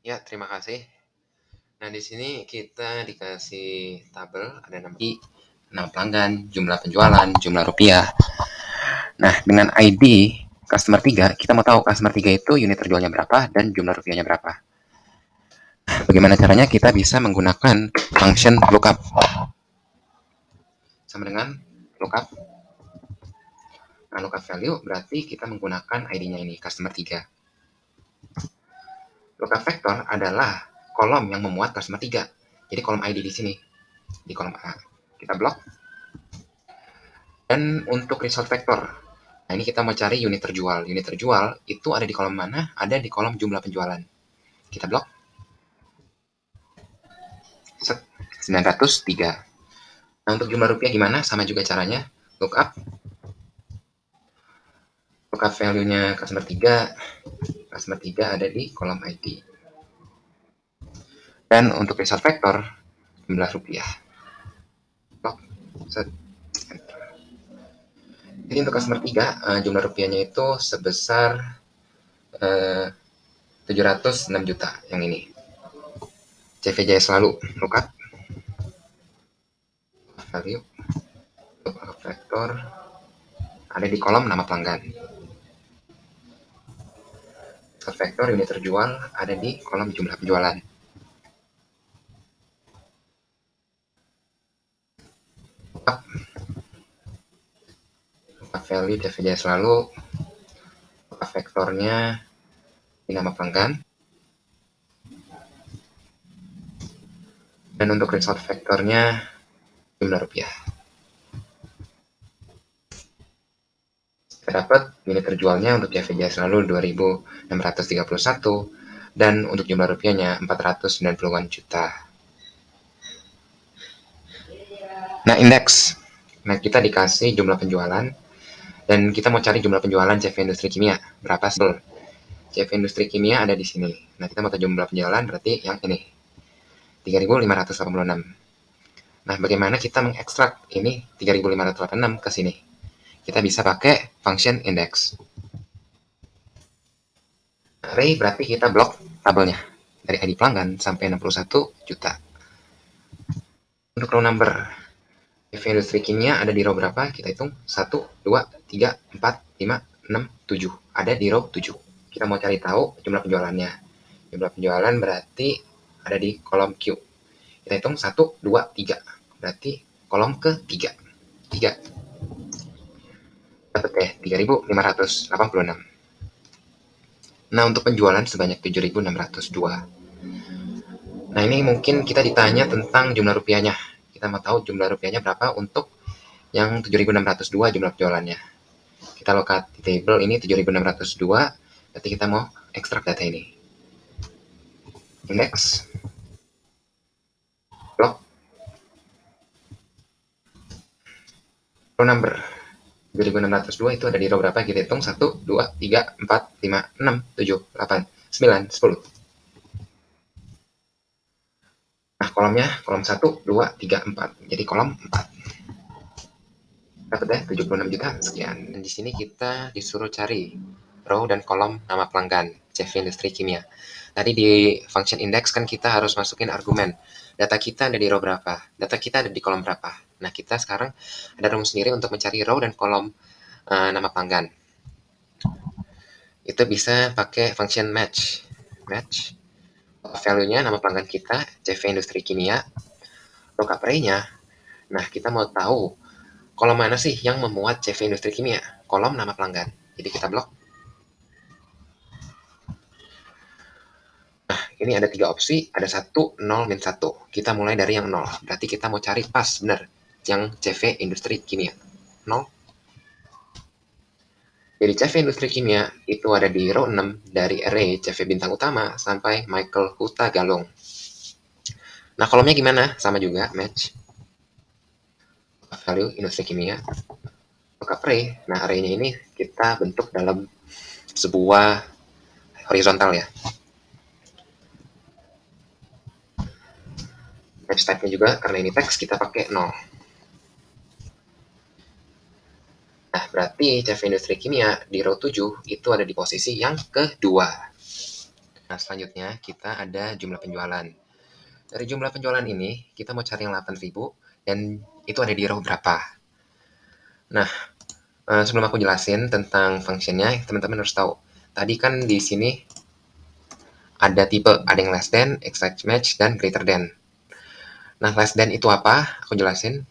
Ya, terima kasih. Nah, di sini kita dikasih tabel, ada nama pelanggan, jumlah penjualan, jumlah rupiah. Nah, dengan ID customer 3, kita mau tahu customer 3 itu unit terjualnya berapa dan jumlah rupiahnya berapa. Bagaimana caranya? Kita bisa menggunakan function lookup. Sama dengan lookup. Nah, lookup value berarti kita menggunakan ID-nya ini, customer 3. Lookup vector adalah kolom yang memuat customer 3. Jadi kolom ID di sini, di kolom A. Kita blok. Dan untuk result vector, nah ini kita mau cari unit terjual. Unit terjual itu ada di kolom mana? Ada di kolom jumlah penjualan. Kita blok. 903. Nah, untuk jumlah rupiah gimana? Sama juga caranya. Lookup. Lookup value-nya customer 3. Customer 3 ada di kolom ID. Dan untuk result vector, jumlah rupiah. Blok. Set. Jadi untuk customer 3, jumlah rupiahnya itu sebesar 706 juta yang ini. CVJ selalu lookup value lookup vector ada di kolom nama pelanggan. Result vector unit terjual ada di kolom jumlah penjualan. Lookup value CVJ selalu lookup vektornya di nama pelanggan. Dan untuk result vektornya jumlah rupiah. Kita dapat unit terjualnya untuk CVJ selalu 2.631 dan untuk jumlah rupiahnya 490-an juta. Nah, indeks. Nah, kita dikasih jumlah penjualan dan kita mau cari jumlah penjualan CV Industri Kimia. Berapa sih? CV Industri Kimia ada di sini. Nah, kita mau tahu jumlah penjualan berarti yang ini. 3.586. Nah, bagaimana kita mengekstrak ini 3.586 ke sini? Kita bisa pakai function index. Array berarti kita blok tabelnya dari ID pelanggan sampai 61 juta. Untuk row number, CV Industri Kimia ada di row berapa? Kita hitung 1, 2, 3, 4, 5, 6, 7. Ada di row 7. Kita mau cari tahu jumlah penjualannya. Jumlah penjualan berarti ada di kolom Q. Kita hitung 1, 2, 3. Berarti kolom ke-3. 3. Dapat 3.586. Nah, untuk penjualan sebanyak 7.602. Nah, ini mungkin kita ditanya tentang jumlah rupiahnya. Kita mau tahu jumlah rupiahnya berapa untuk yang 7.602 jumlah penjualannya. Kita lokat di table ini 7.602, berarti kita mau ekstrak data ini. Index. Block. Row number. 7.602 itu ada di row berapa? Kita hitung 1, 2, 3, 4, 5, 6, 7, 8, 9, 10. Nah, kolomnya kolom 1, 2, 3, 4. Jadi kolom 4. Dapat ya 76 juta sekian. Dan di sini kita disuruh cari row dan kolom nama pelanggan CV Industri Kimia. Tadi di function index kan kita harus masukin argumen. Data kita ada di row berapa? Data kita ada di kolom berapa? Nah, kita sekarang ada rumus sendiri untuk mencari row dan kolom nama pelanggan. Itu bisa pakai function match. Match. Value-nya nama pelanggan kita, CV Industri Kimia. Lookup array-nya. Nah, kita mau tahu kolom mana sih yang memuat CV Industri Kimia? Kolom nama pelanggan. Jadi kita blok. Nah, ini ada 3 opsi. Ada 1, 0, min 1. Kita mulai dari yang 0. Berarti kita mau cari pas benar yang CV Industri Kimia. 0. Jadi CV Industri Kimia itu ada di row 6 dari array CV bintang utama sampai Michael Huta Galung. Nah, kolomnya gimana? Sama juga, match. Value Industri Kimia. Lookup array. Nah, array-nya ini kita bentuk dalam sebuah horizontal ya. Match type-nya juga, karena ini teks, kita pakai 0. Nah, berarti CV Industri Kimia di row 7 itu ada di posisi yang kedua. Nah, selanjutnya kita ada jumlah penjualan. Dari jumlah penjualan ini, kita mau cari yang 8.000 dan itu ada di row berapa. Nah, sebelum aku jelasin tentang functionnya, teman-teman harus tahu. Tadi kan di sini ada tipe, ada yang less than, exact match, dan greater than. Nah, less than itu apa? Aku jelasin.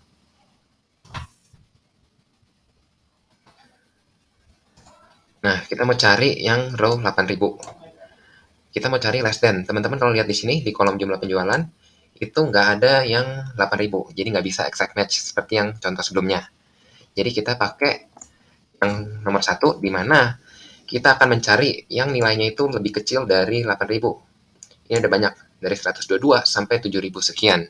Nah, kita mau cari yang row 8.000. Kita mau cari less than. Teman-teman kalau lihat di sini, di kolom jumlah penjualan, itu nggak ada yang 8.000. Jadi nggak bisa exact match seperti yang contoh sebelumnya. Jadi kita pakai yang nomor 1, di mana kita akan mencari yang nilainya itu lebih kecil dari 8.000. Ini ada banyak, dari 122 sampai 7.000 sekian.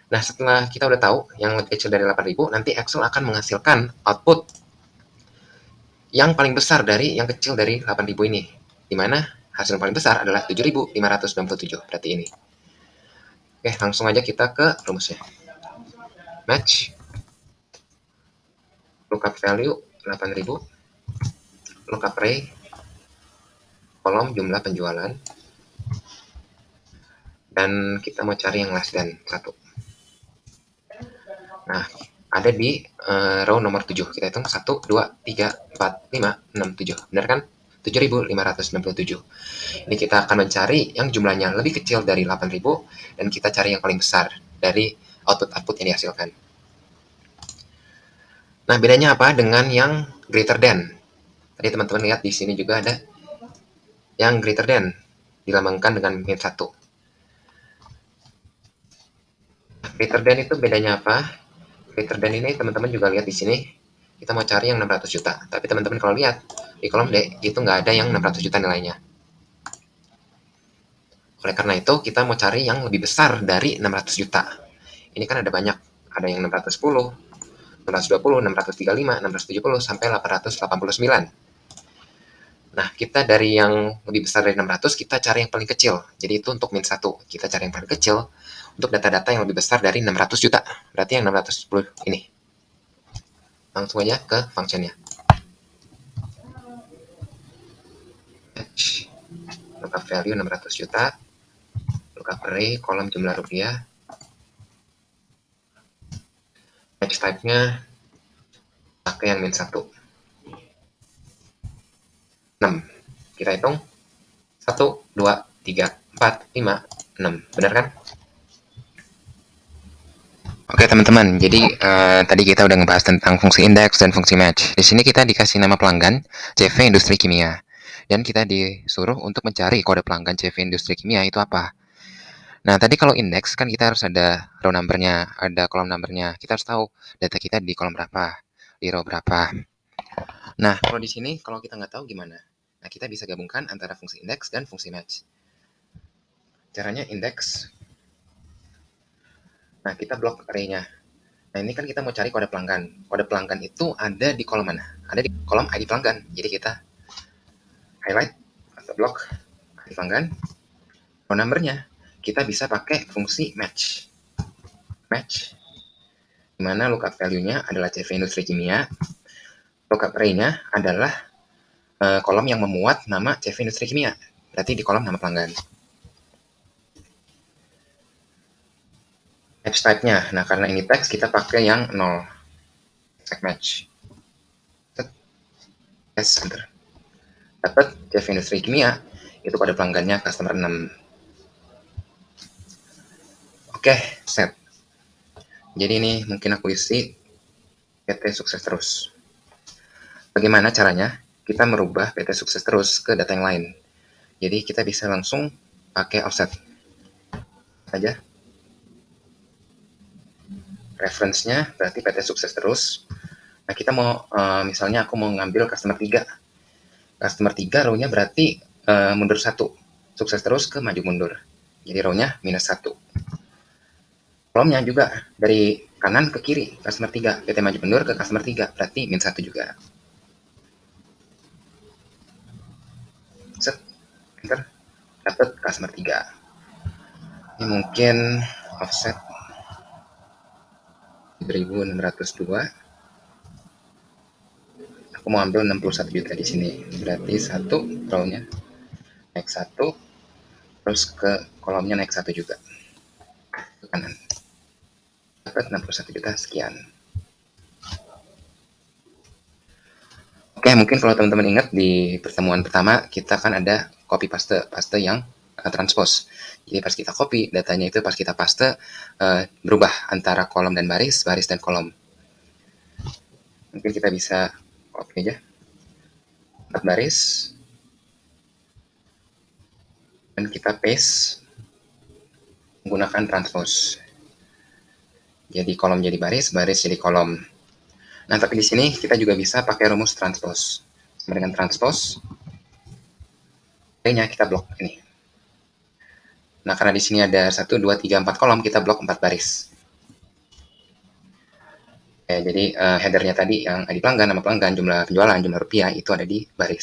Nah, setelah kita udah tahu yang lebih kecil dari 8.000, nanti Excel akan menghasilkan output yang paling besar dari yang kecil dari 8.000 ini. Di mana hasil paling besar adalah 7.597. Berarti ini. Oke, langsung aja kita ke rumusnya. Match lookup value 8.000, lookup array kolom jumlah penjualan, dan kita mau cari yang less than 1. Nah, ada di row nomor 7. Kita hitung 1, 2, 3, 4, 5, 6, 7. Benar kan? 7.597. Ini kita akan mencari yang jumlahnya lebih kecil dari 8.000 dan kita cari yang paling besar dari output-output yang dihasilkan. Nah, bedanya apa dengan yang greater than? Tadi teman-teman lihat di sini juga ada yang greater than dilambangkan dengan min 1. Greater than itu bedanya apa? Greater than ini teman-teman juga lihat di sini. Kita mau cari yang 600 juta. Tapi teman-teman kalau lihat di kolom D itu nggak ada yang 600 juta nilainya. Oleh karena itu kita mau cari yang lebih besar dari 600 juta. Ini kan ada banyak. Ada yang 610, 620, 635, 670, sampai 889. Nah, kita dari yang lebih besar dari 600, kita cari yang paling kecil. Jadi itu untuk min 1. Kita cari yang paling kecil untuk data-data yang lebih besar dari 600 juta. Berarti yang 610 ini. Langsung aja ke functionnya. Lookup value 600 juta. Lookup array kolom jumlah rupiah. Match type-nya pakai yang min 1. 6. Kita hitung 1, 2, 3, 4, 5, 6. Benar kan? Oke teman-teman, jadi tadi kita udah ngebahas tentang fungsi indeks dan fungsi match. Di sini kita dikasih nama pelanggan CV Industri Kimia. Dan kita disuruh untuk mencari kode pelanggan CV Industri Kimia itu apa. Nah, tadi kalau indeks kan kita harus ada row number-nya, ada kolom number-nya. Kita harus tahu data kita di kolom berapa, di row berapa. Nah, kalau di sini kalau kita nggak tahu gimana? Nah, kita bisa gabungkan antara fungsi indeks dan fungsi match. Caranya indeks. Nah, kita blok array-nya. Nah, ini kan kita mau cari kode pelanggan. Kode pelanggan itu ada di kolom mana? Ada di kolom ID pelanggan. Jadi kita highlight atau blok ID pelanggan. Row number-nya kita bisa pakai fungsi match. Match, di mana lookup value-nya adalah CV Industri Kimia. Lookup array-nya adalah kolom yang memuat nama CV Industri Kimia. Berarti di kolom nama pelanggan. Match type-nya. Nah, karena ini teks, kita pakai yang 0. Exact match. Yes, enter. Dapat CV Industri Kimia, itu kode pelanggannya customer 6. Oke, set. Jadi ini mungkin aku isi PT Sukses Terus. Bagaimana caranya? Kita merubah PT Sukses Terus ke data yang lain. Jadi kita bisa langsung pakai offset aja. Reference-nya berarti PT Sukses Terus. Nah, kita mau misalnya aku mau ngambil customer 3. Customer 3 row-nya berarti mundur 1. Sukses Terus ke maju mundur. Jadi row-nya minus 1. Kolomnya juga dari kanan ke kiri, customer 3. PT maju mundur ke customer 3, berarti min 1 juga. Set, enter, dapat customer 3. Ini mungkin offset 1602. Aku mau ambil 61 juta di sini. Berarti 1 row-nya naik 1, terus ke kolomnya naik 1 juga ke kanan, dapat 61 juta sekian. Oke, mungkin kalau teman-teman ingat di pertemuan pertama kita kan ada copy paste yang transpose. Jadi pas kita copy datanya itu pas kita paste berubah antara kolom dan baris dan kolom. Mungkin kita bisa copy aja 4 baris dan kita paste menggunakan transpose. Jadi kolom jadi baris jadi kolom. Nah, tapi di sini kita juga bisa pakai rumus transpose. Sama dengan transpose, nya kita blok ini. Nah, karena di sini ada 1, 2, 3, 4 kolom, kita blok 4 baris. Jadi headernya tadi yang ID pelanggan, nama pelanggan, jumlah penjualan, jumlah rupiah, itu ada di baris.